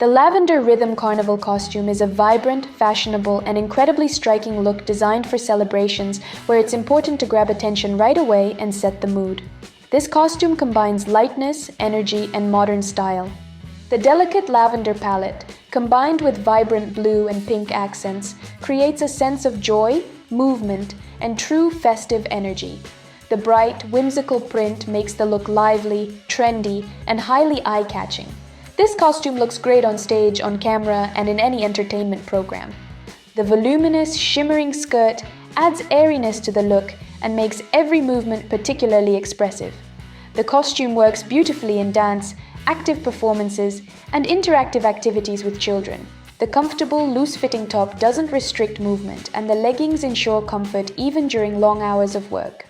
The Lavender Rhythm Carnival costume is a vibrant, fashionable, and incredibly striking look designed for celebrations where it's important to grab attention right away and set the mood. This costume combines lightness, energy, and modern style. The delicate lavender palette, combined with vibrant blue and pink accents, creates a sense of joy, movement, and true festive energy. The bright, whimsical print makes the look lively, trendy, and highly eye-catching. This costume looks great on stage, on camera, and in any entertainment program. The voluminous, shimmering skirt adds airiness to the look and makes every movement particularly expressive. The costume works beautifully in dance, active performances, and interactive activities with children. The comfortable, loose-fitting top doesn't restrict movement, and the leggings ensure comfort even during long hours of work.